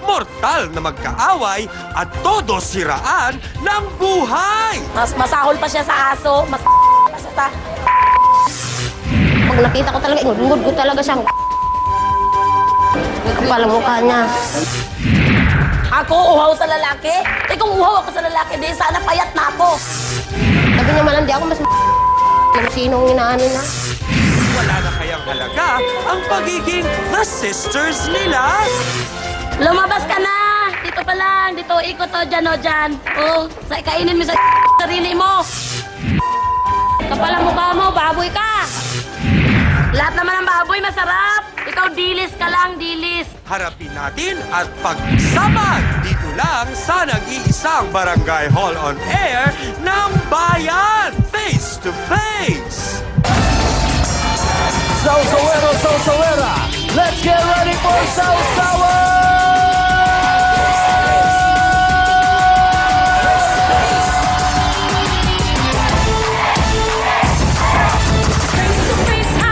mortal na magkaaway at todo siraan ng buhay. Mas masahol pa siya sa aso, mas pa siya sa... Pag nakita ko talaga, ingod ko talaga siyang... May kapal ang mukha niya. Ako uhaw sa lalaki? Kung uhaw ako sa lalaki, di sana payat na ako. Sabi niya man, di ako mas... Kung sinong inaano na. Wala na kayang halaga ang pagiging the sisters nila? Lumabas ka na! Dito pa lang, dito, ikot o dyan o dyan. O, kainin mo sa sarili mo. Kapal ang mukha mo, baboy ka. Lahat naman ng baboy masarap. Ikaw dilis ka lang, dilis. Harapin natin at pagsama dito lang sa nag-iisang Barangay Hall on Air ng Bayan, Face to Face. Sausawero, Sausawera! Let's get ready for Sausawa!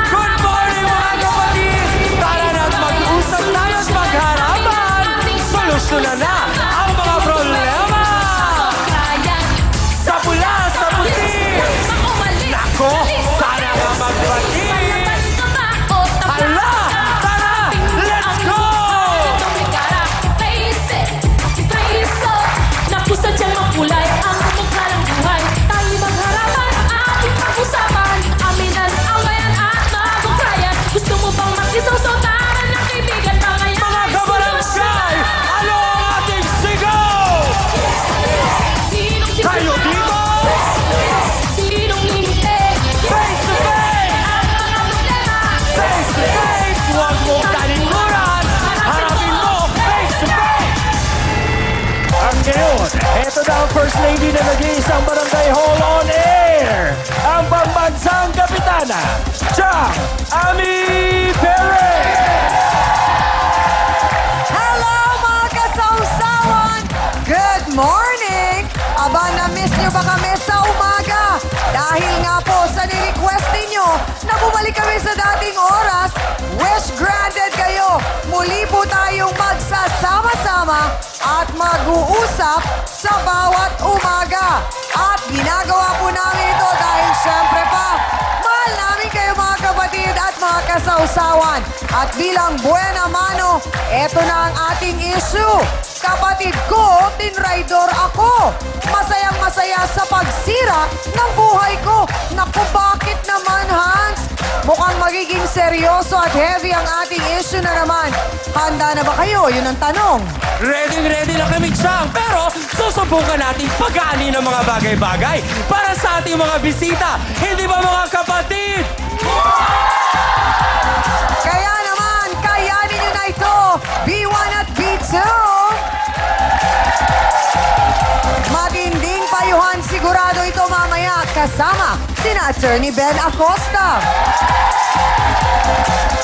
Good morning mga kapatid! Tara na't mag-usap tayo at magharapan! Solusyonan na ang mga problema! Sa pula, sa puti! Nako, sana nga magbati! Hala! Tara! Let's go! Napusa diyang makulay ang mukha ng buhay. Tayo magharapan ang ating pag-usapan. Aminan, awayan at magukayan. Gusto mo bang makisausautaran ng kaibigan pa ngayon? Mga kabarangay! Ano ang ating sigaw? Kayo dito! Sinong hindi? Face to face! Ang mga problema. Face to face! Huwag mong talikuran! Harapin mo! Face to face! Ang ngayon, eto na ang First Lady na nag-iisang Barangay Hall on Air! Ang pambansang kapitana, Chang Ami Perez! Hello mga kasawsawan! Good morning! Aba, na-miss nyo ba kami sa umaga? Dahil nga po sa ni-request ninyo na bumalik kami sa dating oras, wish granted kayo. Muli po tayong magsasama-sama at mag-uusap sa bawat umaga. At ginagawa po namin ito dahil syempre pa, mahal namin kayo mga kapatid at mga kasawsawan. At bilang buena mano, eto na ang ating issue. Kapatid ko, tinraidor ako. Masayang masaya sa pagsira ng buhay ko. Naku, bakit naman, Hans? Mukhang magiging seryoso at heavy ang ating issue na naman. Handa na ba kayo? Yun ang tanong. Ready na kami, Chang! Pero susubukan natin pag-aani ng mga bagay-bagay para sa ating mga bisita. Hindi ba mga kapatid? Kaya naman, kayanin nyo na ito. B1 at B2. Matinding payuhan sigurado ito mamaya kasama sina Attorney Ben Acosta,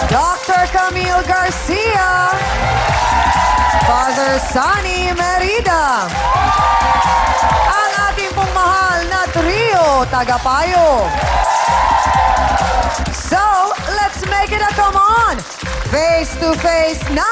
Dr. Camille Garcia, Father Sunny Merida, ang ating pong mahal na trio, Tagapayo. So, let's make it a come on! Face to face na!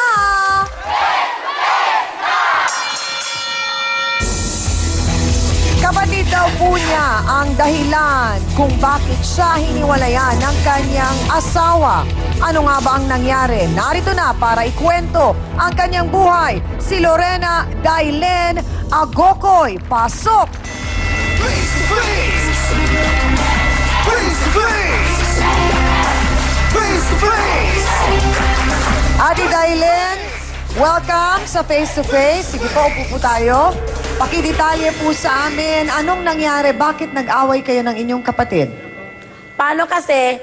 Kapatid daw po niya ang dahilan kung bakit siya hiniwalayan ng kanyang asawa. Ano nga ba ang nangyari? Narito na para ikwento ang kanyang buhay. Si Lorena Dailen Agocoy. Pasok! Face to face! Face to face! Face to face! Ate Dailen, welcome sa Face to Face. Sige po, upo po tayo. Pakidetalye po sa amin, anong nangyari? Bakit nag-away kayo ng inyong kapatid? Paano kasi,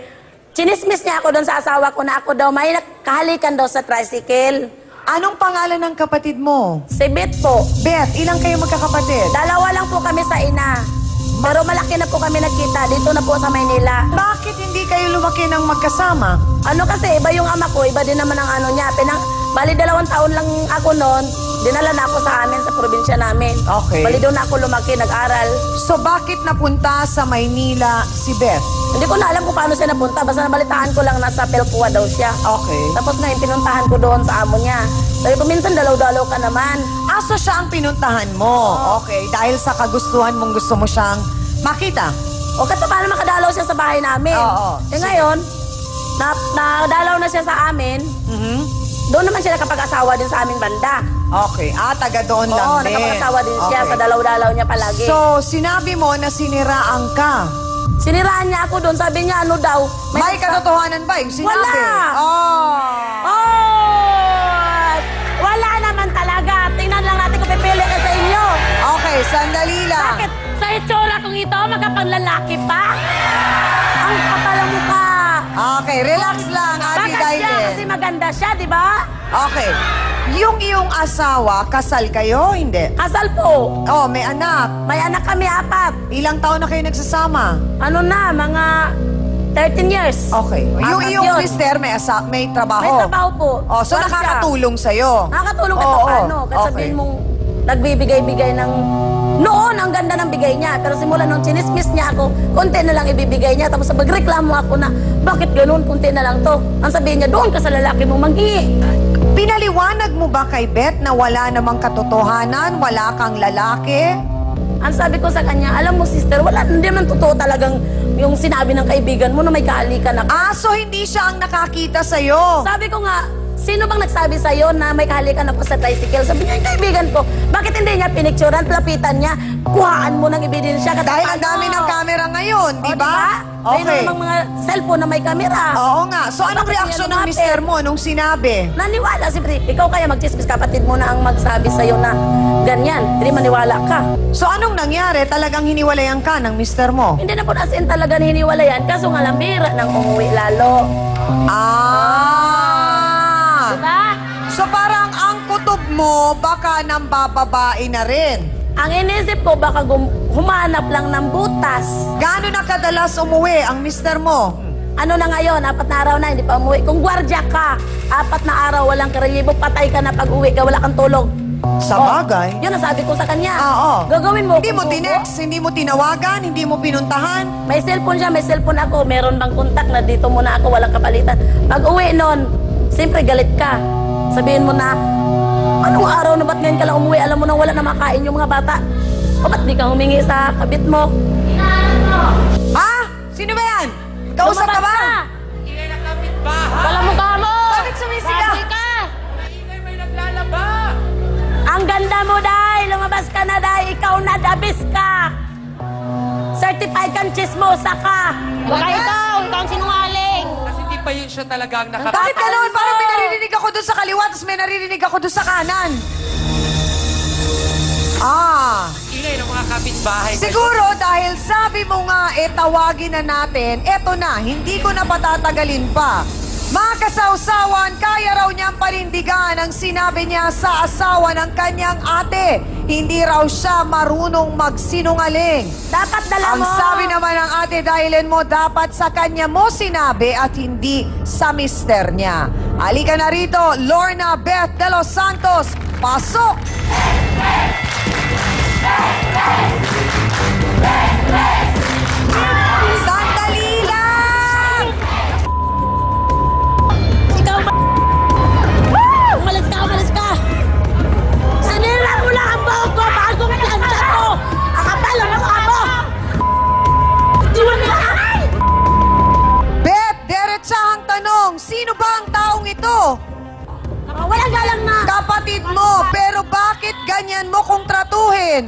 chinismis niya ako doon sa asawa ko na ako daw may kahalikan daw sa tricycle. Anong pangalan ng kapatid mo? Si Beth po. Beth, ilang kayo magkakapatid? Dalawa lang po kami sa ina. Pero malaki na po kami nagkita. Dito na po sa Maynila. Bakit hindi kayo lumaki ng magkasama? Ano kasi, iba yung ama ko, iba din naman ang ano niya. Bali 2 taon lang ako noon, dinala na ako sa amin, sa probinsya namin. Okay. Bali doon na ako lumaki, nag-aral. So bakit napunta sa Maynila si Beth? Hindi ko na alam kung paano siya napunta. Basta nabalitaan ko lang nasa Pelpua daw siya. Okay. Tapos ngayon, pinuntahan ko doon sa amo niya. Sabi ko, minsan dalaw-dalaw ka naman. Aso siya ang pinuntahan mo. Okay, dahil sa kagustuhan mong gusto mo siyang makita. O kasi paano makadalaw siya sa bahay namin? Oo. Eh ngayon, nadalaw na siya sa amin. Mhm. Doon naman siya nakapag-asawa din sa aming banda. Okay, taga doon lang Oo, din. nakapag-asawa din siya Okay. sa dalaw-dalaw niya palagi. So, sinabi mo na siniraan ka. Siniraan niya ako doon. Sabi niya, ano daw? May katotohanan ba yung sinabi? Wala! Oh. Oh! Wala naman talaga. Tingnan lang natin kung pipili ka sa inyo. Okay, sandali lang. Bakit? Sa itsura kong ito, magkapanglalaki pa? Ang kapal ang mukha. Okay, relax lang, Ate Baka siya Dailin. kasi maganda siya, di ba? Okay. Yung iyong asawa, kasal kayo? Hindi. Kasal po. Oh, may anak. May anak kami, 4. Ilang taon na kayo nagsasama? Ano na, mga 13 years. Okay. Yung 4 iyong yun. mister, may trabaho? May trabaho po. Oh, so Wala siya. nakakatulong sa'yo? Nakakatulong kahit Oo, paano. Kasi okay. sabihin mong nagbibigay-bigay ng... Noon, ang ganda ng bigay niya. Pero simula nung chinismis niya ako, konti na lang ibibigay niya. Tapos magreklamo ako na, bakit ganun? Konti na lang to. Ang sabihin niya, doon ka sa lalaki mo manghingi. Pinaliwanag mo ba kay Beth na wala namang katotohanan, wala kang lalaki? Ang sabi ko sa kanya, alam mo sister, wala, hindi man totoo talagang yung sinabi ng kaibigan mo na may kahalikan ako. So hindi siya ang nakakita sa'yo? Sabi ko nga, sino bang nagsabi sa'yo na may kahalikan ako sa tricycle? Sabi niya, yung kaibigan ko, bakit hindi niya pinicturean, lapitan niya, kuhaan mo ng ebidensya. Dahil ang dami ng camera ngayon, di ba? May Okay. namang mga cellphone na may kamera. Oo nga. So anong Bakit reaksyon niya ng lumapit? mister mo nung sinabi? Naniwala, siyempre, ikaw kaya magchismis, kapatid mo na ang magsabi sa'yo na ganyan. Hindi maniwala ka. So anong nangyari? Talagang hiniwalayan ka ng mister mo? Hindi na po as in talaga hiniwalayan, kaso nga lang bira nang umuwi lalo. Diba? So parang ang kutob mo, baka nang bababae na rin. Ang inisip ko, baka humanap lang ng butas. Gaano na kadalas umuwi ang mister mo? Ano na ngayon, 4 na araw na, hindi pa umuwi. Kung gwardya ka, 4 na araw, walang karelibo, patay ka na pag uwi ka, wala kang tulog. Sa bagay? Yun ang sabi ko sa kanya. Oo. Gagawin mo. Hindi mo kung tinext, hindi mo tinawagan, hindi mo pinuntahan. may cellphone siya, may cellphone ako. Meron bang kontak na dito muna ako, walang kapalitan. Pag uwi nun, siyempre galit ka. Sabihin mo na, anong araw na ba't ngayon ka lang umuwi? Alam mo nang wala na makain yung mga bata. O ba't di ka humingi sa kabit mo? Ha? Sino ba yan? Kausap ka ba? Ingay na kapitbahay! Wala mo ka mo! Bakit sumisigaw? Baboy ka! Ingay may naglalaba! Ang ganda mo, Day! Lumabas ka na, Day! Ikaw na, dabis ka! Certified kang chismosa ka! Baka ikaw ang sinungaling. Kasi hindi pa yun siya talaga ang Bakit gano'n? Parang may naririnig ako doon sa kaliwa, tapos may naririnig ako doon sa kanan. Ingay ng mga kapitbahay. Siguro dahil sabi mo nga, tawagin na natin, eto na, hindi ko na patatagalin pa. Mga kasawsawan, kaya raw niyang panindigan ang sinabi niya sa asawa ng kanyang ate. Hindi raw siya marunong magsinungaling. Dapat dala Ang mo! sabi naman ng ate Dailin mo, dapat sa kanya mo sinabi at hindi sa mister niya. Halika na rito, Lorna Beth de los Santos. Pasok! Sandali lang! Ikaw ba? Umalis ka, umalis ka! Sinira mo lang ang buhok ko! Bagong plancha ko! Ang kapal ang mukha mo! Di mo na! Beth, diretsahang tanong, sino ba ang taong ito? Walang galang na! Kapatid mo, pero bakit ganyan mo kung tratuhin?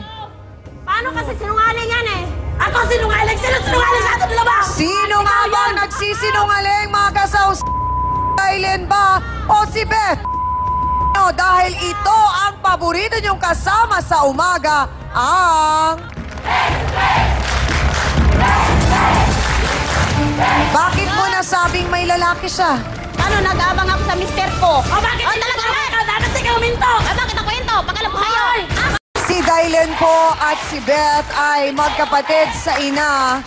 Paano kasi sinungaling yan eh? Ako sinungaling! Sino sinungaling sa atin dalawa? Sino nga ba nagsisinungaling, mga kasaus? Dailin ba o si Beth? No, dahil ito ang paborito niyong kasama sa umaga, ang... Bakit mo nasabing may lalaki siya? Ano, nag-aabang ako sa mister ko. O bakit Oh, hindi talaga ka ba? ikaw? Dapat ikaw minto! Bakit ako yun to? Pagkalam ko sa'yo. Ah, Si Dylan po at si Beth ay magkapatid sa ina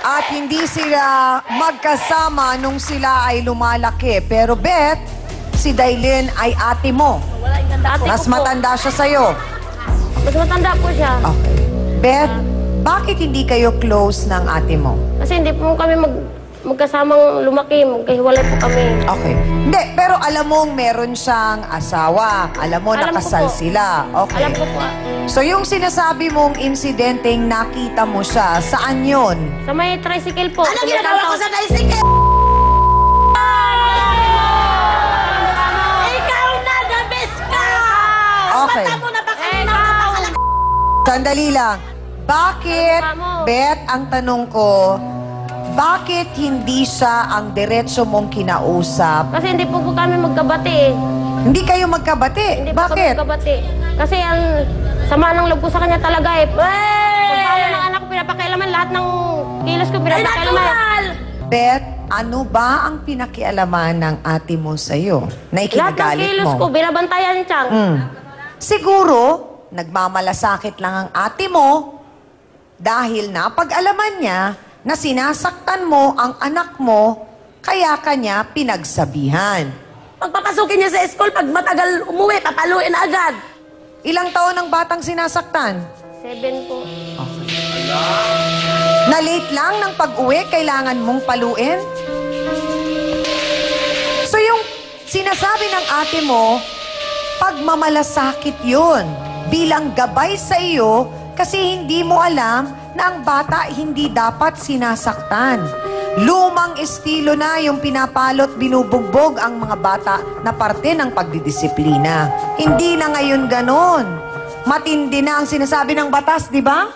at hindi sila magkasama nung sila ay lumalaki. Pero Beth, si Dylan ay ate mo. Wala yung ganda. Mas matanda siya sa'yo. Mas matanda po siya. Okay. Beth, Bakit hindi kayo close ng ate mo? Kasi hindi po kami magkasamang lumaki, magkahiwalay po kami. Okay. Hindi, pero alam mong meron siyang asawa. Alam mo, Alam ko nakasal po. sila. Okay. Alam ko po, So yung sinasabi mong insidenteng nakita mo siya, saan yun? sa may tricycle po. Ano ginagawa ko sa tricycle? Ikaw na, the best ka! Okay. Mata mo na baka napakalag... Sandali lang. Bakit, Beth, ang tanong ko, bakit hindi siya ang diretso mong kinausap? Kasi hindi po kami magkabati eh. Hindi kayo magkabati. Hindi po kami Bakit? magkabati. Kasi ang sama ng loob ko sa kanya talaga eh. Kung paano ng anak ko pinapakialaman, lahat ng kilos ko pinapakialaman. Beth, ano ba ang pinakialaman ng ate mo sa'yo na Lahat ng ikinagalit kilos ko, mo? binabantayan siyang. Siguro, nagmamalasakit lang ang ate mo dahil napag-alaman niya na sinasaktan mo ang anak mo, kaya kanya pinagsabihan. Pagpapasukin niya sa school, pag matagal umuwi, papaluin na agad. Ilang taon ang batang sinasaktan? 7 po. Na late lang ng pag-uwi, kailangan mong paluin? So yung sinasabi ng ate mo, pagmamalasakit yun bilang gabay sa iyo kasi hindi mo alam na ang bata hindi dapat sinasaktan. Lumang estilo na yung pinapalot, binubugbog ang mga bata na parte ng pagdidisiplina. Hindi na ngayon ganon. Matindi na ang sinasabi ng batas, di ba?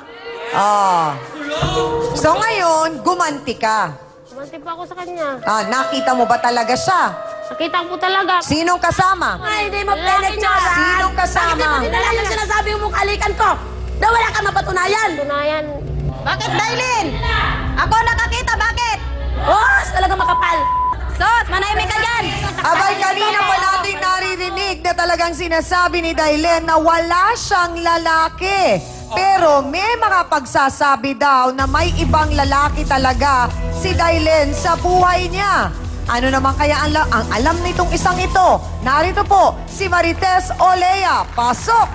So ngayon, gumanti ka. Kumanti pa ako sa kanya. Nakita mo ba talaga siya? Nakita ko po talaga. Sinong kasama? Ay, hindi mo Lalaki pinagtsaran. Sinong kasama? Bakit di mo dinala yung sinasabi mong kalikan ko? Na wala kang mapatunayan. Tunayan. Bakit, Dailin? Ako nakakita, bakit? Boss, talaga makapal. Sos, manahimik ka dyan. Abay, kanina pa natin naririnig na talagang sinasabi ni Dailen na wala siyang lalaki. Pero may mga pagsasabi daw na may ibang lalaki talaga si Dailen sa buhay niya. Ano naman kaya ang alam nitong isang ito? Narito po, si Marites Olea. Pasok!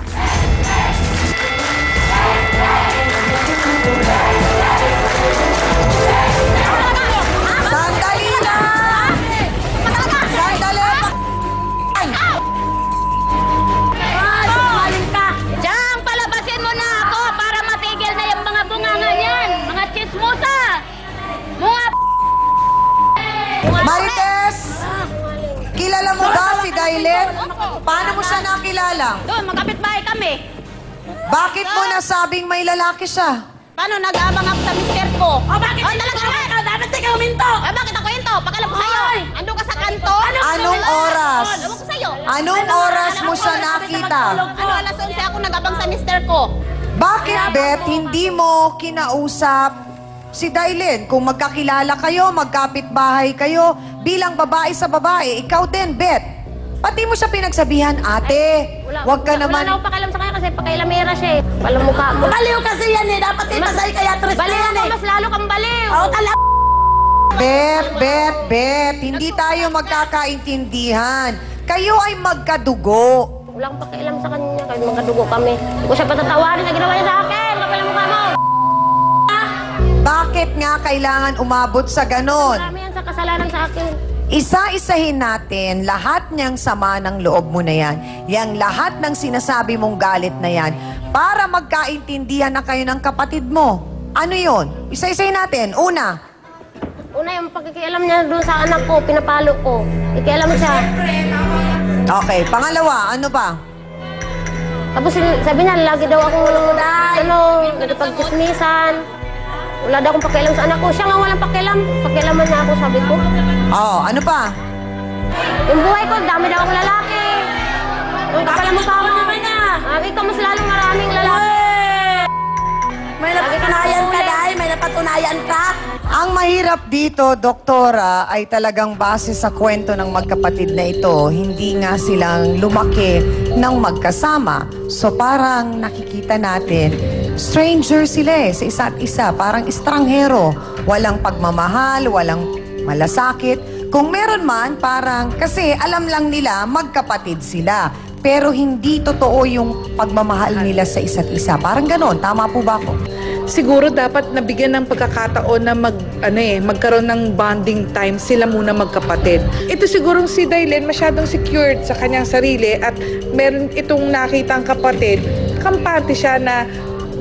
Sandali lang! Sandali! Maling ka. Diyan, palabasin mo na ako para matigil na yung mga bunganga niyan. Mga chismosa. Mga Marites! Kilala mo ba si Dailen? Paano mo siya nakilala? Doon, magkapit-bahay kami. Bakit mo nasabing may lalaki siya? Paano nag-aabang ako sa mister ko? O bakit Oh, hindi talaga ka naman. ka? Dapat di ka huminto. Bakit ako yun to? Pagkalam ko sa'yo. Andun ka sa kanto. Anong oras? Ewan ko sa'yo. Anong oras mo siya nakita? Ano, alas 11 ako nag-abang sa mister ko. Bakit, Beth, hindi mo kinausap si Dailen? Kung magkakilala kayo, magkapit-bahay kayo, bilang babae sa babae, ikaw din, Beth. Pati mo siya pinagsabihan, ate, wag ka naman... Wala na akong pakialam sa kanya kasi pakailamera siya eh. Palang mukha mo. Baliw kasi yan eh. Dapat ipasay kaya tres Baliw yan ako, eh. mas lalo kang baliw. O, talaga. Beth, hindi tayo magkakaintindihan. Kayo ay magkadugo. Wala akong pakialam sa kanya kahit magkadugo kami. Hindi ko siya patatawarin sa ginawa niya sa akin. Kapal ang mukha mo. Bakit nga kailangan umabot sa ganon? Marami yan sa kasalanan sa akin. Isa-isahin natin lahat niyang sama ng loob mo na yan. Yang lahat ng sinasabi mong galit na yan para magkaintindihan na kayo ng kapatid mo. Ano yon? Isa-isahin natin. Una, Una, yung pagkikialam niya doon sa anak ko, pinapalo ko. Kikialam siya. okay. Pangalawa, ano pa? Tapos sabi niya, lagi daw akong nagpagkismisan. Wala daw akong pakialam sa anak ko. Siya nga walang pakialam. Pakialaman niya ako, sabi ko. Ano pa? Yung buhay ko, dami daw akong lalaki. Yung kapala mo pa ako naman na. Ikaw mas lalong maraming lalaki. May napatunayan ka, Day. May napatunayan ka. Ang mahirap dito, Doktora, ay talagang base sa kwento ng magkapatid na ito, hindi nga silang lumaki ng magkasama. So parang nakikita natin, stranger sila sa isa't isa, parang estranghero. Walang pagmamahal, walang malasakit. Kung meron man, parang kasi alam lang nila magkapatid sila. Pero hindi totoo yung pagmamahal nila sa isa't isa. Parang ganon. Tama po ba ako? siguro dapat nabigyan ng pagkakataon na magkaroon ng bonding time sila muna magkapatid. Ito sigurong si Dailin masyadong secured sa kanyang sarili at meron itong nakitang kapatid, kampante siya na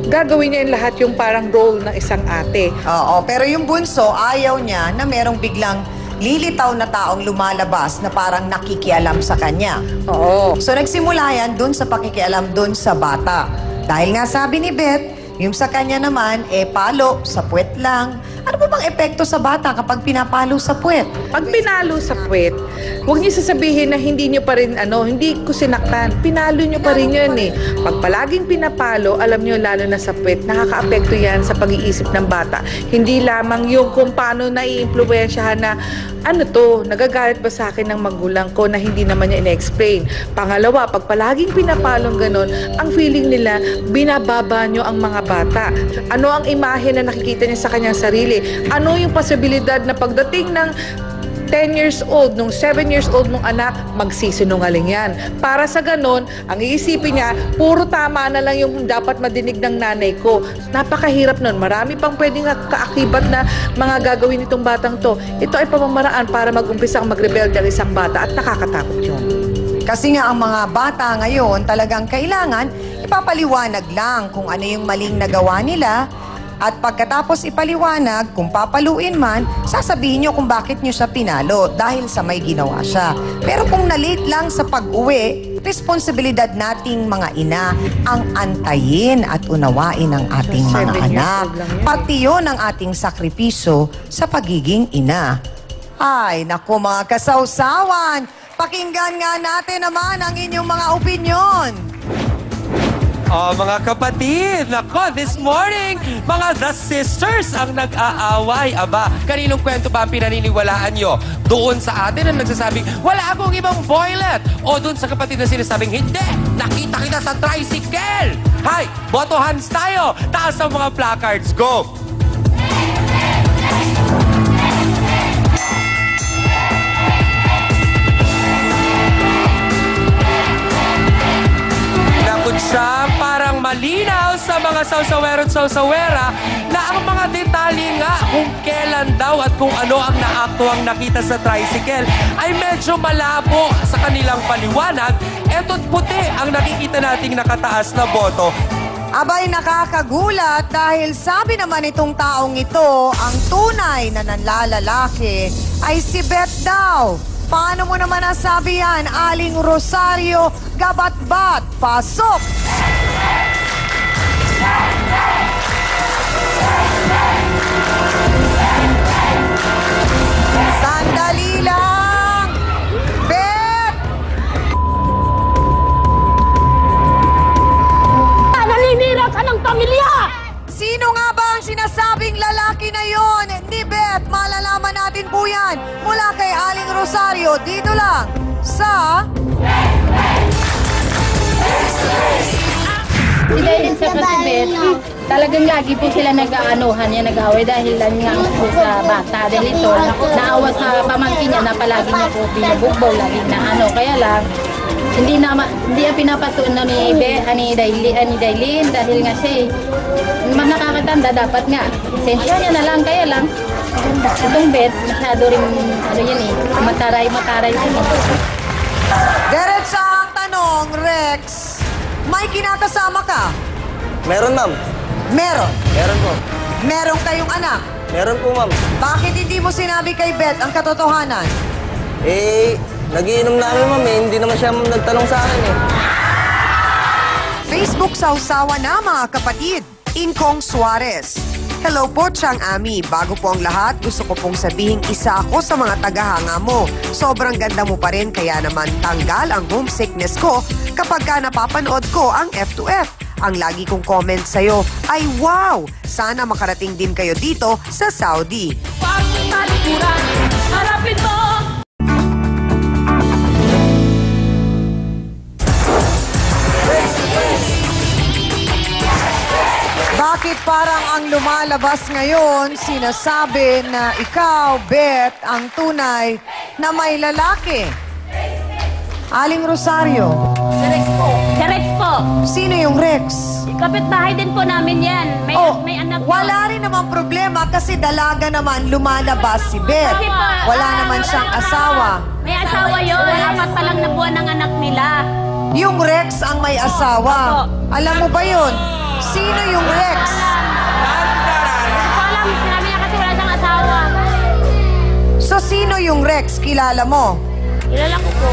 gagawin niya yung lahat yung parang role ng isang ate. Oo, pero yung bunso, ayaw niya na merong biglang lilitaw na taong lumalabas na parang nakikialam sa kanya. Oo. So nagsimula yan dun sa pakikialam dun sa bata. Dahil nga sabi ni Beth, yung sa kanya naman, palo, sa puwet lang. Ano ba bang epekto sa bata kapag pinapalo sa puwet? Pag pinalo sa puwet, huwag niyo sasabihin na hindi niyo pa rin, hindi ko sinaktan. Pinalo niyo pa rin yun eh. Pag palaging pinapalo, alam niyo lalo na sa puwet, nakaka-apekto yan sa pag-iisip ng bata. Hindi lamang yung kung paano nai-impluwensyahan na, nagagalit ba sa akin ng magulang ko na hindi naman niya ina-explain. Pangalawa, pag palaging pinapalong ganon, ang feeling nila, binababa niyo ang mga bata. Ano ang imahe na nakikita niya sa kanyang sarili? Ano yung posibilidad na pagdating ng 10 years old, nung 7 years old mong anak, magsisinungaling yan. Para sa ganon, ang iisipin niya, puro tama na lang yung dapat madinig ng nanay ko. Napakahirap nun. Marami pang pwedeng kaakibat na mga gagawin itong batang to. Ito ay pamamaraan para mag-umpisang mag-rebelde ang isang bata at nakakatakot yun. Kasi nga ang mga bata ngayon talagang kailangan ipapaliwanag lang kung ano yung maling nagawa nila. At pagkatapos ipaliwanag, kung papaluin man, sasabihin nyo kung bakit nyo siya pinalo dahil sa may ginawa siya. Pero kung na-late lang sa pag-uwi, responsibilidad nating mga ina ang antayin at unawain ang ating mga anak. Pati yun ang ating sakripisyo sa pagiging ina. Ay, naku mga kasawsawan, pakinggan nga natin naman ang inyong mga opinyon. Mga kapatid, nako, this morning, mga The Sisters ang nag-aaway. Aba, kaninong kwento ba ang pinaniniwalaan nyo? Doon sa atin ang nagsasabing, wala akong ibang boylet. O doon sa kapatid na sinasabing, hindi, nakita kita sa tricycle. Hay, boto hands tayo. Taas ang mga placards, go! Siya parang malinaw sa mga sawsawero at sawsawera na ang mga detalye nga kung kailan daw at kung ano ang naaktuang nakita sa tricycle ay medyo malabo sa kanilang paliwanag. Eto't puti ang nakikita nating nakataas na boto. Abay, nakakagulat dahil sabi naman itong taong ito, ang tunay na nanlalalaki ay si Beth daw. Paano mo naman nasabi yan, Aling Rosario Gabatbat? Pasok! Sandali lang! Beth! Naninira ka ng pamilya! Sino nga ba ang sinasabing lalaki na yon? Ni Beth, malalaman natin po yan mula kay Aling Rosario dito lang sa... Si Dailin sa Beth, talagang lagi po sila nag-aanuhan niya, nag-away dahil lang nga po sa bata. Dahil ito, naawa sa pamangkin niya na palagi niya po binubugbaw, lagi na kaya lang, hindi ang pinapatunan ni Dailin dahil nga siya nakakatanda, dapat nga. Sensya niya na lang, kaya lang, itong Beth, masyado rin, mataray din. Diretsa ang tanong, Rex, may kinakasama ka? Meron, ma'am. Meron. Meron po. Meron kayong anak? Meron po, ma'am. Bakit hindi mo sinabi kay Beth ang katotohanan? Nagiinom namin, ma'am. Hindi naman siya nagtanong sa akin, Facebook sausawa na, mga kapatid. Inkong Suarez. Hello po, Chang Ami. Bago po ang lahat, gusto ko pong sabihin isa ako sa mga tagahanga mo. Sobrang ganda mo pa rin, kaya naman tanggal ang homesickness ko kapag ka napapanood ko ang F2F. Ang lagi kong comment sa'yo ay wow! Sana makarating din kayo dito sa Saudi. Talikuran, harapin mo! Bakit parang ang lumalabas ngayon, sinasabi na ikaw, Beth, ang tunay na may lalaki? Aling Rosario. Si Rex po. Sino yung Rex? Kapitbahay din po namin yan. May anak po. Wala rin namang problema kasi dalaga naman lumalabas si Beth. Kasi po, Wala naman siyang asawa. May asawa yun. Apat pa lang na buwan ng anak nila. Yung Rex ang may asawa. Alam mo ba yun? Sino yung Rex? Hindi ko alam. Sinabi niya kasi wala siyang asawa. So, sino yung Rex? Kilala mo? Kilala ko po.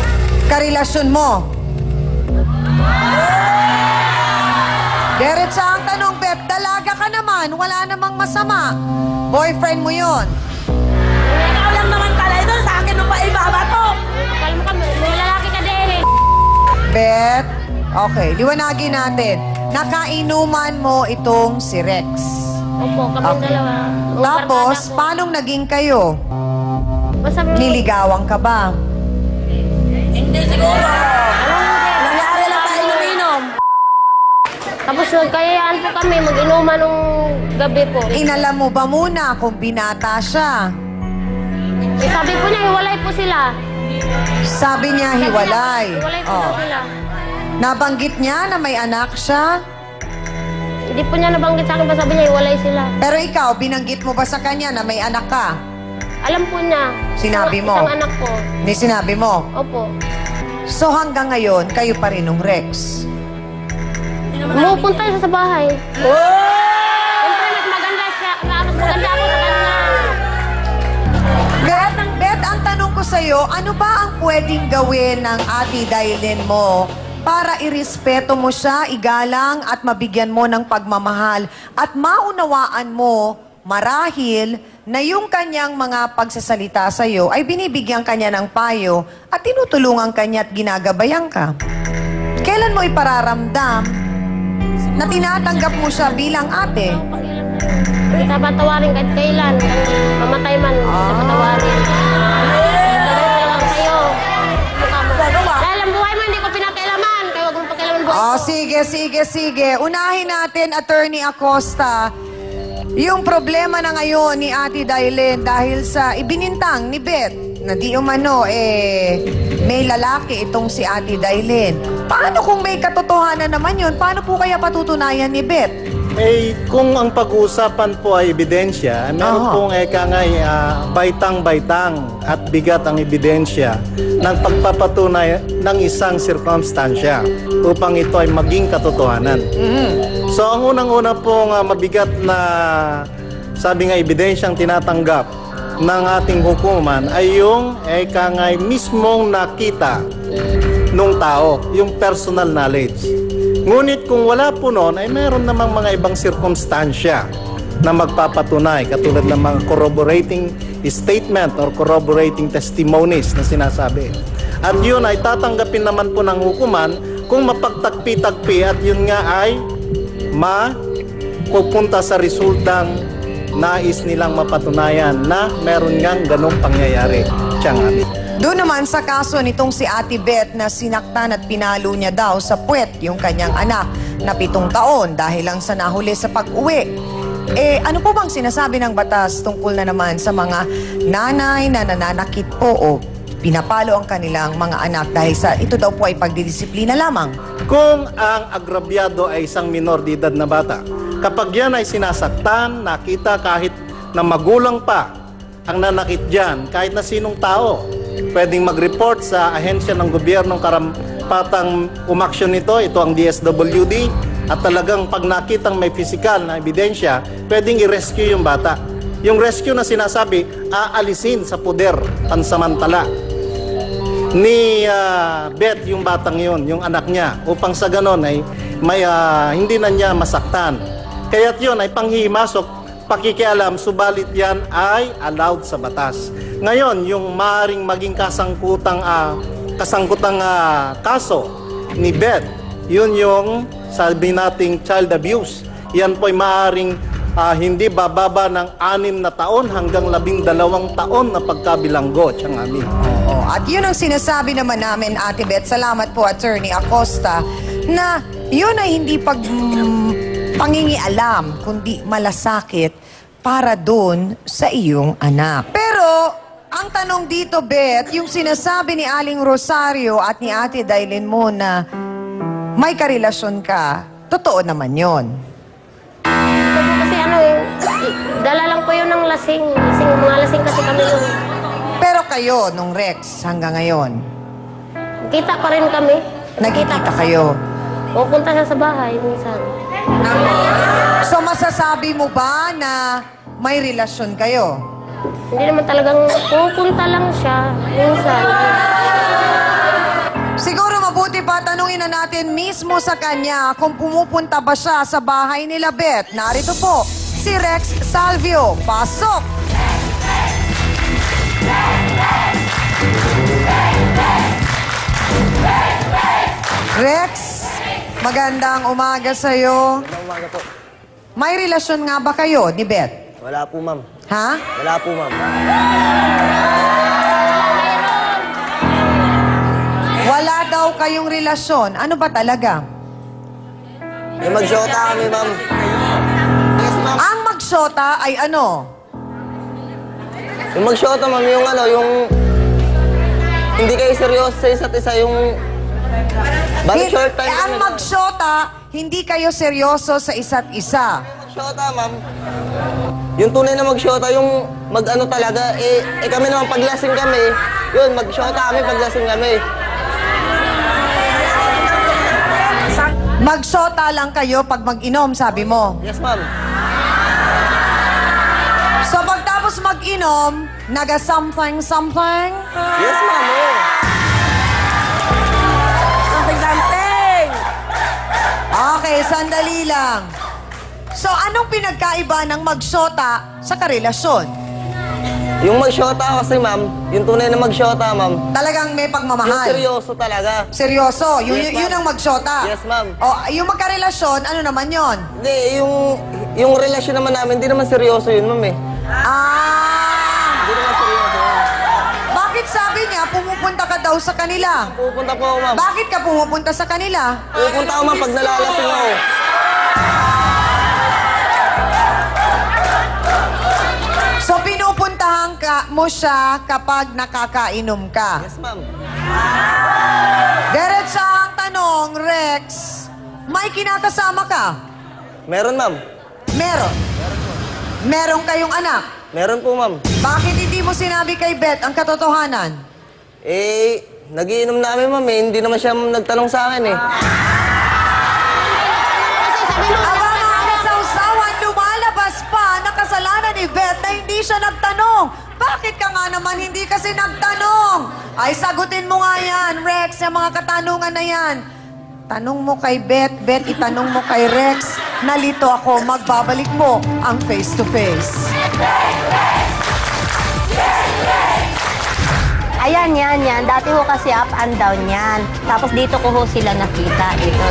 Karelasyon mo? Diretsa ang tanong, Beth. Dalaga ka naman. Wala namang masama. Boyfriend mo yon. Ikaw lang naman pala ito. Sa akin mo pa ibaba to. Akala mo kami, may lalaki ka din eh. Beth, okay, liwanagin natin. Nakainuman mo itong si Rex. Opo, kami Okay. dalawa. Tapos, Barkada po. paano naging kayo? Basta Niligawan ka ba? Hindi siguro. Nangyari lang tayo uminom. Tapos nagkayayaan po kami mag-inuman nung gabi po. Inalam mo ba muna kung binata siya? Eh, sabi po niya, hiwalay po sila. Sabi niya, hiwalay. Hiwalay po Oh. daw sila. Nabanggit niya na may anak siya? Hindi po niya nabanggit sa akin, basta sabi niya, hiwalay sila. Pero ikaw, binanggit mo ba sa kanya na may anak ka? Alam po niya. Sinabi mo? Isang anak po. Ni sinabi mo? Opo. So hanggang ngayon, kayo pa rin ng Rex? Pumupunta siya sa bahay. Siyempre, mas maganda siya. Mas maganda ako sa kanya. Beth, ang tanong ko sa'yo, ano ba ang pwedeng gawin ng Ate Dailin mo para irespeto mo siya, igalang at mabigyan mo ng pagmamahal at maunawaan mo marahil na yung kanyang mga pagsasalita sa'yo ay binibigyan kanya ng payo at tinutulungan kanya at ginagabayan ka? Kailan mo ipararamdam na tinatanggap mo siya bilang ate? Hindi ka patawarin kahit kailan. Mamatay man, hindi ka patawarin. Gagawin ko lang sa'yo. Dahil ang buhay mo, hindi ko pinakailaman. Kaya huwag mong pakialaman buhay ko. Sige. Unahin natin, Attorney Acosta, yung problema na ngayon ni Ate Dailin dahil sa ibinintang ni Beth na di umano, may lalaki itong si Ate Dailin. Paano kung may katotohanan naman yun? Paano po kaya patutunayan ni Beth? Kung ang pag-uusapan po ay ebidensya, meron pong baitang-baitang at bigat ang ebidensya ng pagpapatunay ng isang sirkumstansya upang ito ay maging katotohanan. So ang unang-una pong mabigat na sabi nga ebidensyang tinatanggap ng ating hukuman ay yung mismong nakita nung tao, yung personal knowledge. Ngunit kung wala po noon, ay meron namang mga ibang sirkumstansya na magpapatunay, katulad ng mga corroborating statement or corroborating testimonies na sinasabi. At yun ay tatanggapin naman po ng hukuman kung mapagtagpi-tagpi at yun nga ay mapupunta sa resultang nais nilang mapatunayan na meron ngang ganong pangyayari. Tiyang amin. Doon naman sa kaso nitong si Ate Beth na sinaktan at pinalo niya daw sa puwet yung kanyang anak na 7 taon dahil lang sa nahuli sa pag-uwi. Ano po bang sinasabi ng batas tungkol na naman sa mga nanay na nananakit po o pinapalo ang kanilang mga anak dahil sa ito daw po ay pagdidisiplina lamang? Kung ang agrabyado ay isang minor de edad na bata, kapag yan ay sinasaktan, nakita kahit na magulang pa ang nanakit dyan, kahit na sinong tao, pwedeng mag-report sa ahensya ng gobyernong karampatang umaksyon nito, ito ang DSWD, at talagang pag nakitang may physical na ebidensya, pwedeng i-rescue yung bata. Yung rescue na sinasabi, aalisin sa poder pansamantala ni Beth yung batang yun, yung anak niya, upang sa ganon ay hindi na niya masaktan. Kaya't yun ay panghihimasok, pakikialam, subalit yan ay allowed sa batas. Ngayon, yung maaaring maging kasangkutang kaso ni Beth, yun yung sabi nating child abuse. Yan po ay maaaring hindi bababa ng 6 na taon hanggang 12 taon na pagkabilanggo, tiyang amin. At yun ang sinasabi naman namin, Ate Beth, salamat po, Attorney Acosta, na yun ay hindi pangingialam, kundi malasakit para doon sa iyong anak. Pero, ang tanong dito, Beth, yung sinasabi ni Aling Rosario at ni Ate Dailin mo na may karelasyon ka Totoo naman yon. Kasi dala lang po yun ng lasing. Mga lasing kasi kami yun. Pero kayo, nung Rex, hanggang ngayon, Kita pa rin kami. nagkikita kayo. Pupunta siya sa bahay minsan. So masasabi mo ba na may relasyon kayo? Hindi naman talagang pupunta lang siya minsan. Siguro mabuti pa tanungin na natin mismo sa kanya kung pumupunta ba siya sa bahay nila Beth. Narito po, si Rex Salvio. Pasok! Rex, magandang umaga sa'yo. Magandang umaga po. May relasyon nga ba kayo ni Beth? Wala po, ma'am. Ha? Wala po, ma'am. Wala daw kayong relasyon. Ano ba talaga? Yung mag-shota kami, ma'am. Yes, ma'am. Ang magsyota ay ano? Yung mag-shota, ma'am, yung yung... Hindi kayo seryoso sa isa't isa, yung... Bali short time Ang kami, magsyota, hindi kayo seryoso sa isa't isa. Mag-shota, ma'am. Yung tunay na mag-shota, yung mag-ano talaga, kami naman paglasing kami, yun, mag-shota kami, paglasing kami. Magsyota lang kayo pag mag-inom, sabi mo. Yes, ma'am. So pagtapos mag-inom, naga-something? Yes, ma'am, oh. Something! Okay, sandali lang. So anong pinagkaiba ng magsyota sa karelasyon? Yung mag-shota kasi, ma'am, yung tunay na mag-shota, ma'am. Talagang may Yung pagmamahal. seryoso talaga. Seryoso. Yes, ma'am. Yun ang magsyota. Yes, ma'am. O, yung magkarelasyon, ano naman yon? Hindi, yung relasyon naman namin, hindi naman seryoso yun, ma'am, eh. Ah! Hindi naman seryoso yun. Bakit sabi niya, pumupunta ka daw sa kanila? Pupunta po ako, ma'am. Bakit ka pumupunta sa kanila? Pupunta ako, ma'am, pag nalalasing ako. So, pinupuntahan mo siya kapag nakakainom ka. Yes, ma'am. Diretsa ang tanong, Rex, may kinakasama ka? Meron, ma'am. Meron. Meron kayong anak? Meron po, ma'am. Bakit hindi mo sinabi kay Beth ang katotohanan? Nagiinom namin, ma'am, eh. Hindi naman siya nagtanong sa akin, eh. Aba, mga kasawsawan, lumalabas pa na kasalanan ni Beth na hindi siya nagtanong. Bakit ka nga naman hindi kasi nagtanong? Ay, sagutin mo nga yan, Rex, yung mga katanungan na yan. Tanong mo kay Beth, Beth, itanong mo kay Rex. Nalito ako, magbabalik mo ang face-to-face. Ayan, yan. Dati ho kasi up and down yan. Tapos dito ko ho sila nakita. Dito.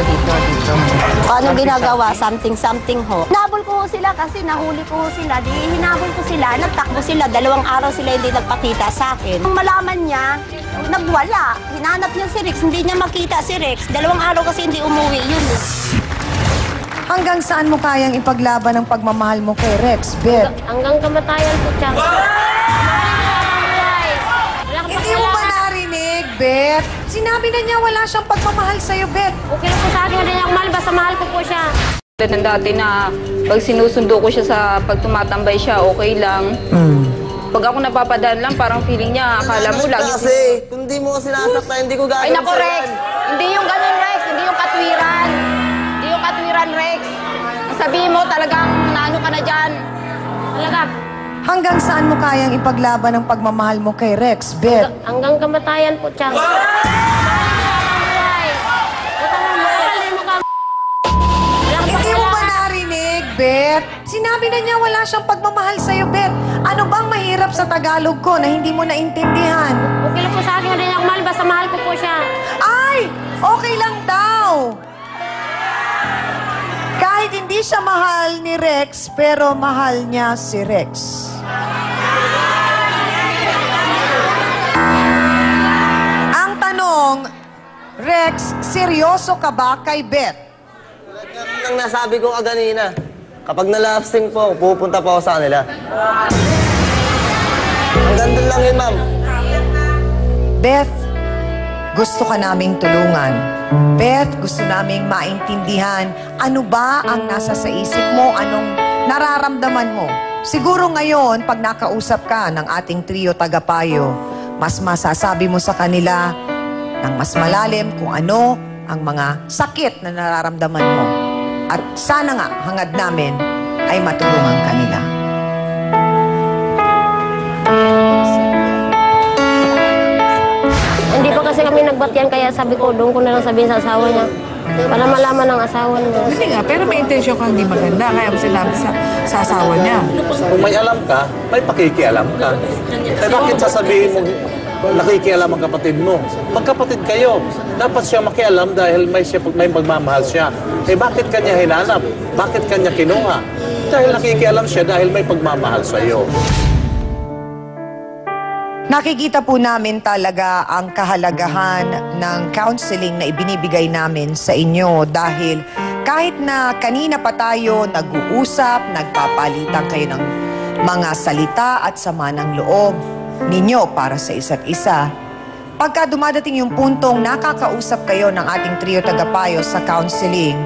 Kung anong ginagawa? Something ho. Hinabol ko ho sila kasi nahuli ko ho sila. Di hinabol ko sila. Nagtakbo sila. 2 araw sila hindi nagpakita sa akin. Nung malaman niya, nagwala. Hinanap niya si Rex. Hindi niya makita si Rex. 2 araw kasi hindi umuwi. Yun. Hanggang saan mo kayang ipaglaban ang pagmamahal mo kay Rex, Beth? Hanggang kamatayan po siya. Hindi mo ba narinig, Beth? Sinabi na niya wala siyang pagmamahal sa'yo, Beth. Okay lang po sa akin, hindi niya ako mahal, basta mahal ko po siya. Ng dati na pag sinusundo ko siya sa pag tumatambay siya, okay lang. Pag ako napapadaan lang, parang feeling niya, akala mo lagi... Kasi, kung di mo ko sinasaktan, hindi ko gagawin Ay, naku, sa'yo Rex! yan. Hindi yung ganun, Rex. Hindi yung katwiran. Hindi yung katwiran, Rex. Sabihin mo, talagang naano ka na dyan. Talaga. Hanggang saan mo kayang ipaglaban ang pagmamahal mo kay Rex, Beth? Hanggang kamatayan po siya. Hindi mo ba narinig, Beth? Sinabi na niya wala siyang pagmamahal sa'yo, Beth. Ano bang mahirap sa Tagalog ko na hindi mo naintindihan? Okay lang po sa akin, hindi niya ako mahal, basta mahal ko po siya. Ay! Okay lang daw! Kahit hindi siya mahal ni Rex, pero mahal niya si Rex. Ang tanong, Rex, seryoso ka ba kay Beth? Ang nasabi ko kanina, kapag nalapsing po, pupunta po ako sa kanila. Ang ganda lang yun, ma'am. Beth, gusto ka naming tulungan. Beth, gusto naming maintindihan ano ba ang nasa sa isip mo, anong nararamdaman mo. Siguro ngayon, pag nakausap ka ng ating trio tagapayo, mas masasabi mo sa kanila ng mas malalim kung ano ang mga sakit na nararamdaman mo. At sana nga, hangad namin ay matulungan kanila. Hindi pa kasi kami nagbatyan, kaya sabi ko, doon ko na lang sabihin sa asawa niya. Para malaman ng asawa niya. Hindi nga, pero may intensyon kang hindi maganda. Kaya mo sinabi sa asawa niya. Kung may alam ka, may pakikialam ka. Eh bakit sasabihin mo nakikialam ang kapatid mo? Magkapatid kayo. Dapat siya makialam dahil may magmamahal siya. Eh bakit kanya hinanap? Bakit kanya kinuha? Dahil nakikialam siya dahil may pagmamahal sa iyo. Nakikita po namin talaga ang kahalagahan ng counseling na ibinibigay namin sa inyo dahil kahit na kanina pa tayo nag-uusap, nagpapalitan kayo ng mga salita at sama ng loob ninyo para sa isa't isa, pagka dumadating yung puntong nakakausap kayo ng ating trio tagapayo sa counseling,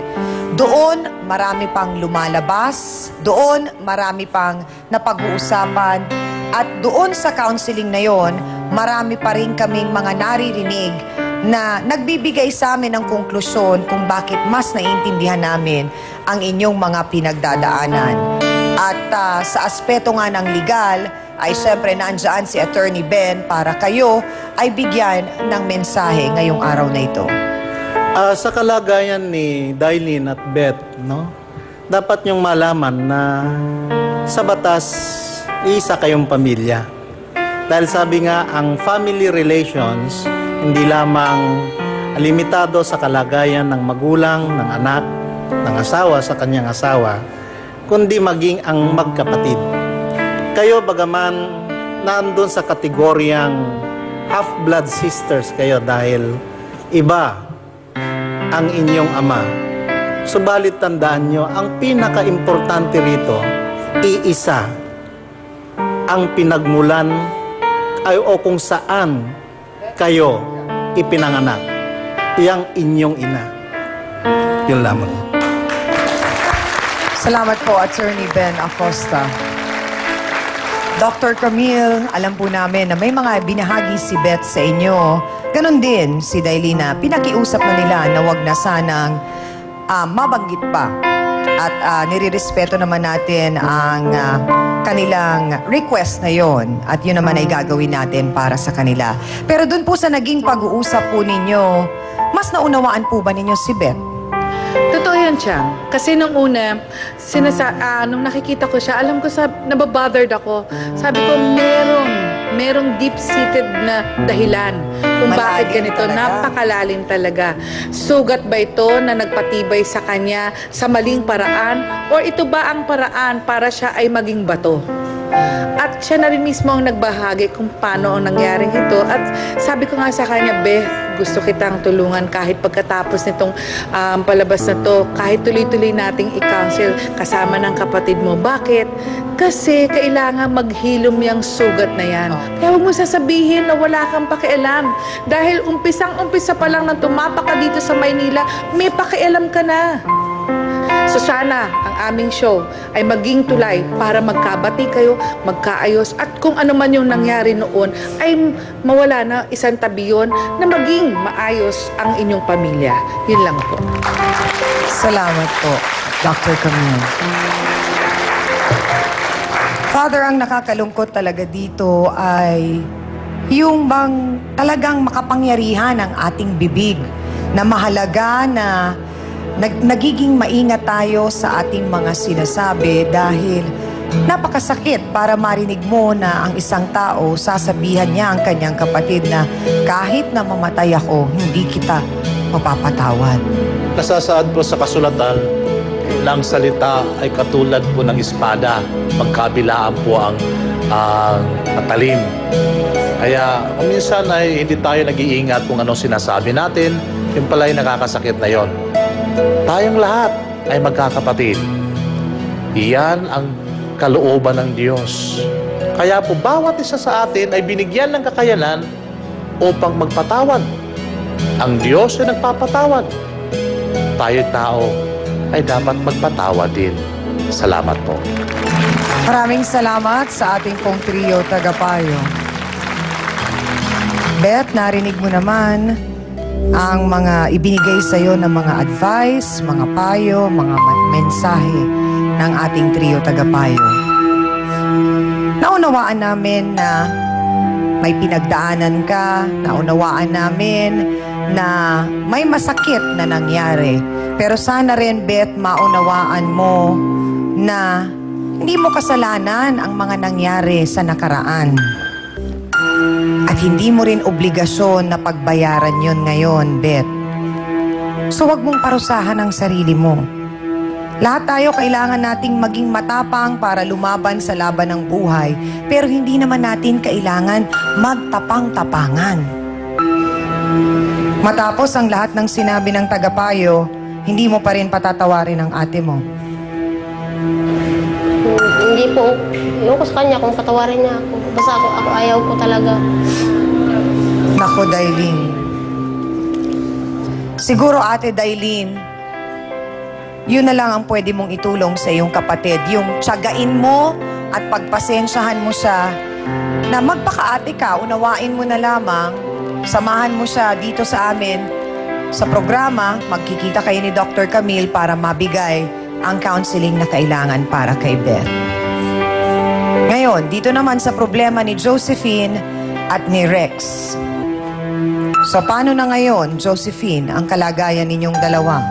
doon marami pang lumalabas, doon marami pang napag-uusapan, at doon sa counseling na yon, marami pa rin kaming mga naririnig na nagbibigay sa amin ng konklusyon kung bakit mas naiintindihan namin ang inyong mga pinagdadaanan. At sa aspeto nga ng legal, ay syempre nandyan si Attorney Ben para kayo ay bigyan ng mensahe ngayong araw na ito. Sa kalagayan ni Dailin at Beth, no, dapat niyong malaman na sa batas, isa kayong pamilya. Dahil sabi nga, ang family relations, hindi lamang limitado sa kalagayan ng magulang, ng anak, ng asawa sa kanyang asawa, kundi maging ang magkapatid. Kayo bagaman nandun sa kategoryang half-blood sisters kayo dahil iba ang inyong ama. Subalit tandaan nyo, ang pinaka-importante rito, iisa ang pinagmulan ay o kung saan kayo ipinanganak. Iyang inyong ina. Yun lamang. Salamat po, Attorney Ben Acosta. Dr. Camille, alam po namin na may mga binahagi si Beth sa inyo. Ganon din si Dailina. Pinakiusap na nila na wag na sanang mabanggit pa. At nirirespeto naman natin ang kanilang request na yon. At yun naman ay gagawin natin para sa kanila. Pero dun po sa naging pag-uusap po ninyo, mas naunawaan po ba ninyo si Beth? Totoo yan, Chang. Kasi nung una, nung nakikita ko siya, alam ko, nababothered ako. Sabi ko, merong deep-seated na dahilan kung bakit ganito. Napakalalim talaga. Sugat ba ito na nagpatibay sa kanya sa maling paraan? Or ito ba ang paraan para siya ay maging bato? At siya na rin mismo ang nagbahagi kung paano ang nangyaring ito. At sabi ko nga sa kanya, Beth, gusto kitang tulungan kahit pagkatapos nitong palabas na to, kahit tuloy-tuloy nating i-counsel kasama ng kapatid mo. Bakit? Kasi kailangan maghilom yung sugat na yan. Kaya huwag mo sasabihin na wala kang pakialam. Dahil umpisang-umpisa pa lang nang tumapak ka dito sa Maynila, may pakialam ka na. So sana ang aming show ay maging tulay para magkabati kayo, magkaayos, at kung ano man yung nangyari noon ay mawala na isang tabi yun na maging maayos ang inyong pamilya. Yun lang po. Salamat po, Dr. Camille. Father, ang nakakalungkot talaga dito ay yung bang talagang makapangyarihan ang ating bibig na mahalaga na nagiging maingat tayo sa ating mga sinasabi dahil napakasakit para marinig mo na ang isang tao sasabihan niya ang kanyang kapatid na kahit na mamatay ako, hindi kita mapapatawad. Nasasaad po sa kasulatan na ang salita ay katulad po ng espada. Magkabilaan po ang matalim. Kaya minsan ay hindi tayo nag-iingat kung anong sinasabi natin. Yung pala ay nakakasakit na yon. Tayong lahat ay magkakapatid. Iyan ang kalooban ng Diyos. Kaya po bawat isa sa atin ay binigyan ng kakayanan upang magpatawad. Ang Diyos ay nagpapatawad. Tayo tao ay dapat magpatawad din. Salamat po. Maraming salamat sa ating pong trio tagapayo. Beth, narinig mo naman ang mga ibinigay sa iyo ng mga advice, mga payo, mga mensahe ng ating trio tagapayo. Naunawaan namin na may pinagdaanan ka, naunawaan namin na may masakit na nangyari. Pero sana rin, Beth, maunawaan mo na hindi mo kasalanan ang mga nangyari sa nakaraan. At hindi mo rin obligasyon na pagbayaran yon ngayon, Beth. So wag mong parusahan ang sarili mo. Lahat tayo kailangan nating maging matapang para lumaban sa laban ng buhay, pero hindi naman natin kailangan magtapang-tapangan. Matapos ang lahat ng sinabi ng tagapayo, hindi mo pa rin patatawarin ang ate mo. Hindi po. Ayoko sa kanya kung patawarin niya ako. Basta ako ayaw ko talaga. Nako, Dailin. Siguro, Ate Dailin, yun na lang ang pwede mong itulong sa iyong kapatid. Yung tiyagain mo at pagpasensyahan mo siya na magpakaate ka, unawain mo na lamang, samahan mo siya dito sa amin sa programa, magkikita kayo ni Dr. Camille para mabigay ang counseling na kailangan para kay Beth. Ngayon, dito naman sa problema ni Josephine at ni Rex. So, paano na ngayon, Josephine, ang kalagayan ninyong dalawa?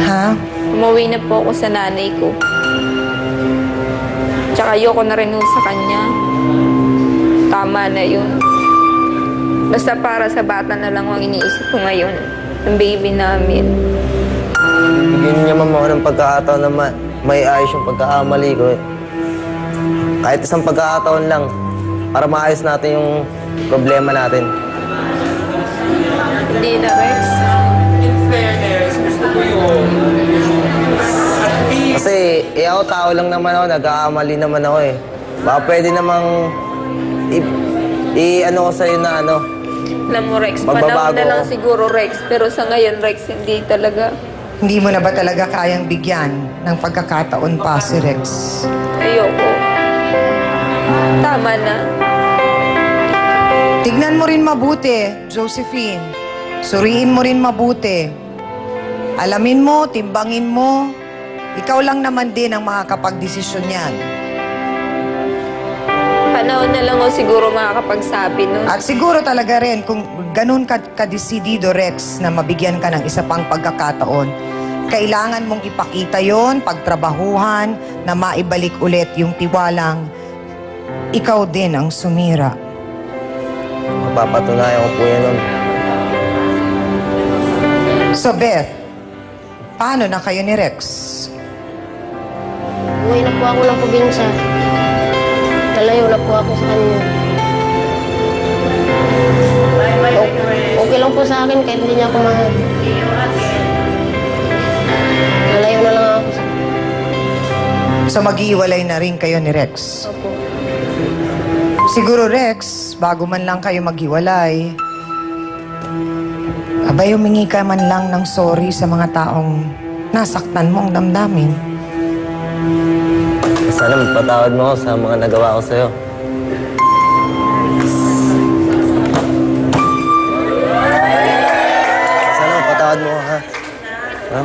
Ha? Umuwi na po ako sa nanay ko. Tsaka ayoko na rin sa kanya. Tama na yun. Basta para sa bata na lang ang iniisip ko ngayon. Ang baby namin. Bigyan niya mama ko ng pagkakataon na may ayos yung pagkakamali ko. Kahit isang pagkakataon lang para maayos natin yung problema natin. Hindi na, Rex. In fairness, gusto ko yun. Kasi ako tao lang naman ako, nagkakamali naman ako eh. Baka pwede namang ano ko sa'yo na ano. Alam mo, Rex, panahon na lang siguro, Rex. Pero sa ngayon, Rex, hindi talaga. Hindi mo na ba talaga kayang bigyan ng pagkakataon pa si Rex? Ayoko. Tama na. Tignan mo rin mabuti, Josephine. Suriin mo rin mabuti. Alamin mo, timbangin mo. Ikaw lang naman din ang makakapagdesisyon yan. Panahon na lang ako siguro makakapagsabi nun. At siguro talaga rin, kung ganun ka-desidido, Rex, na mabigyan ka ng isa pang pagkakataon, kailangan mong ipakita yon, pagtrabahuhan, na maibalik ulit yung tiwalang ikaw din ang sumira. Mapapatunayan ko po yan nun. So, Beth, paano na kayo ni Rex? Uwi na po ako ng probinsya. Lalayo na po ako sa kanya. Okay lang po sa akin kahit hindi niya ako mahal. Lalayo na lang ako. So, mag-iiwalay na rin kayo ni Rex? Opo. Siguro, Rex, bago man lang kayo maghiwalay, abay, humingi ka man lang ng sorry sa mga taong nasaktan mong damdamin. Sana magpatawad mo ako sa mga nagawa ko sa'yo. Sana magpatawad mo ako, ha? Ha?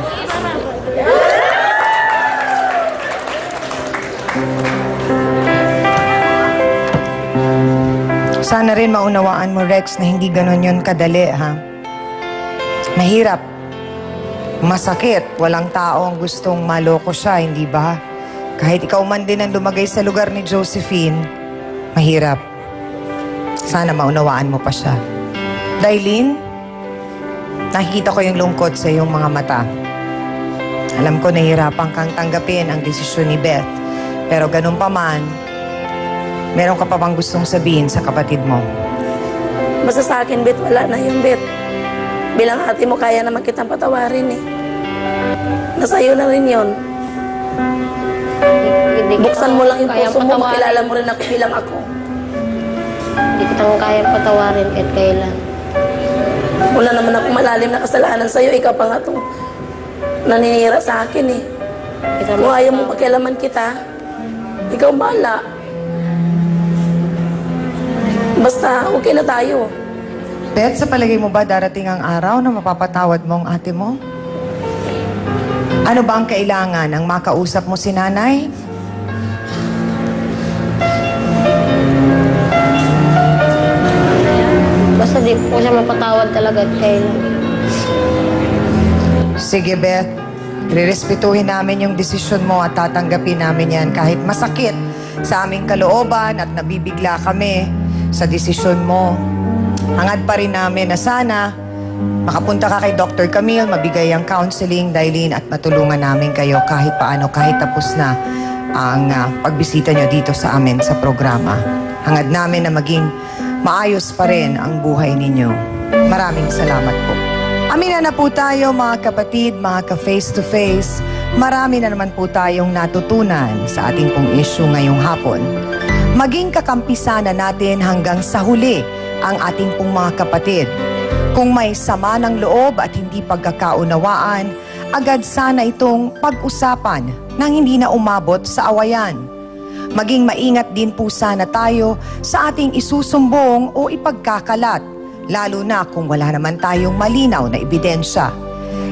Sana rin maunawaan mo, Rex, na hindi ganon yun kadali, ha? Mahirap. Masakit. Walang tao ang gustong maloko siya, hindi ba? Kahit ikaw man din ang lumagay sa lugar ni Josephine, mahirap. Sana maunawaan mo pa siya. Dailin, nakikita ko yung lungkot sa iyong mga mata. Alam ko nahihirapan kang tanggapin ang desisyon ni Beth. Pero ganun pa man, meron ka pa bang gustong sabihin sa kapatid mo? Basta sa akin, Beth, wala na yung Beth. Bilang ate mo, kaya naman kitang patawarin eh. Nasa iyo na rin yun. Buksan mo lang yung puso mo, makilala mo rin ako bilang ako. Hindi kitang kayang patawarin kahit kailan. Wala naman ako malalim na kasalanan sa'yo. Ikaw pa nga itong naninira sa akin eh. Kung ayaw mo pakialaman kita, ikaw bahala. Basta okay na tayo. Beth, sa palagay mo ba darating ang araw na mapapatawad mo ang ate mo? Ano ba ang kailangan? Ang makausap mo si nanay? Basta di ko siya mapatawad talaga at kailan. Sige, Beth. Irerespetuhin namin yung desisyon mo at tatanggapin namin yan kahit masakit sa aming kalooban at nabibigla kami sa desisyon mo. Hangad pa rin namin na sana makapunta ka kay Dr. Camille, mabigay ang counseling, Dailin, at matulungan namin kayo kahit paano, kahit tapos na ang pagbisita nyo dito sa amin sa programa. Hangad namin na maging maayos pa rin ang buhay ninyo. Maraming salamat po. Amina na po tayo mga kapatid, mga ka-face-to-face. Marami na naman po tayong natutunan sa ating pong issue ngayong hapon. Maging kakampisanan natin hanggang sa huli ang ating pong mga kapatid. Kung may sama ng loob at hindi pagkakaunawaan, agad sana itong pag-usapan nang hindi na umabot sa awayan. Maging maingat din po sana tayo sa ating isusumbong o ipagkakalat, lalo na kung wala naman tayong malinaw na ebidensya.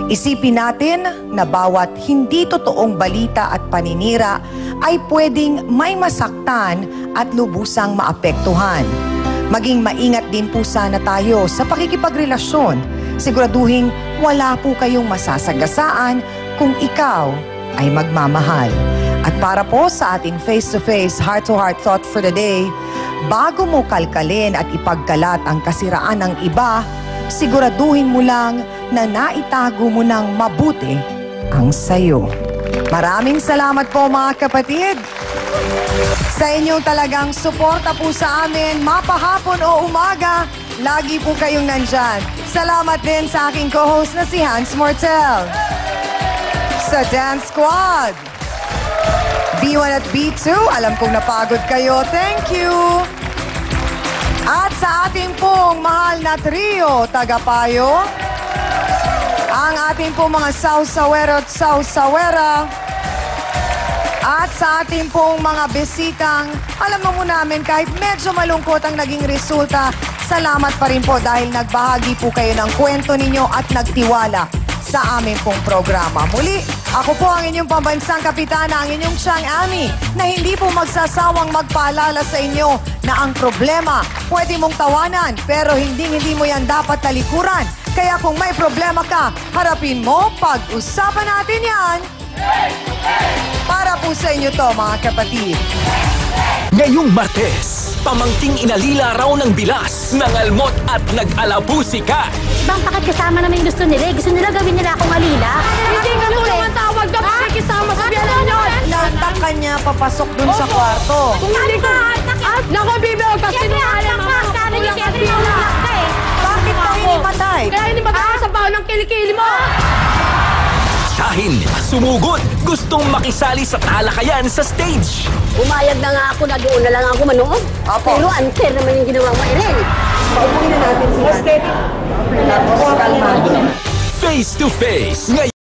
Isipin natin na bawat hindi totoong balita at paninira ay pwedeng may masaktan at lubusang maapektuhan. Maging maingat din po sana tayo sa pakikipagrelasyon. Siguraduhin wala po kayong masasagasaan kung ikaw ay magmamahal. At para po sa ating face-to-face, heart-to-heart thought for the day, bago mo kalkalin at ipagkalat ang kasiraan ng iba, siguraduhin mo lang na naitago mo ng mabuti ang sayo. Maraming salamat po mga kapatid sa inyong talagang suporta po sa amin, mapahapon o umaga, lagi po kayong nandyan. Salamat din sa aking co-host na si Hans Mortel. Sa Dance Squad, B1 at B2, alam kong napagod kayo, thank you. At sa ating pong mahal na trio, tagapayo, ang ating pong mga sausawero at sausawera, at sa ating pong mga bisitang, alam mo namin kahit medyo malungkot ang naging resulta, salamat pa rin po dahil nagbahagi po kayo ng kwento ninyo at nagtiwala sa aming pong programa. Muli, ako po ang inyong pambansang kapitana, ang inyong Chang Ami, na hindi po magsasawang magpaalala sa inyo na ang problema pwede mong tawanan pero hindi mo yan dapat talikuran. Kaya kung may problema ka, harapin mo, pag-usapan natin yan. Para po sa inyo to, mga kapatid. Ngayong Martes, pamangking inalila raw ng bilas, nangalmot at nag-alabusi ka. Bang, bakit kasama naman yung gusto nila? Gusto nila gawin nila akong alila? Hindi nga po naman tawag na pakikisama sa biyanan nyo. Nantak ka niya papasok dun sa kwarto. Kung hindi ko... Naku, Bibi, huwag kasi sinungaling mga kulang at bilang. Bakit ka hinimatay? Kaya hinimatay ka sa baho ng kilikili mo. Shahin, sumugod, gustong makisali sa talakayan sa stage. Umayag na nga ako na doon na lang ako manood. Pero unfair naman yung ginawa mo, Irene. Paupuin na natin si Ate. Tapos kalmado. Face to face.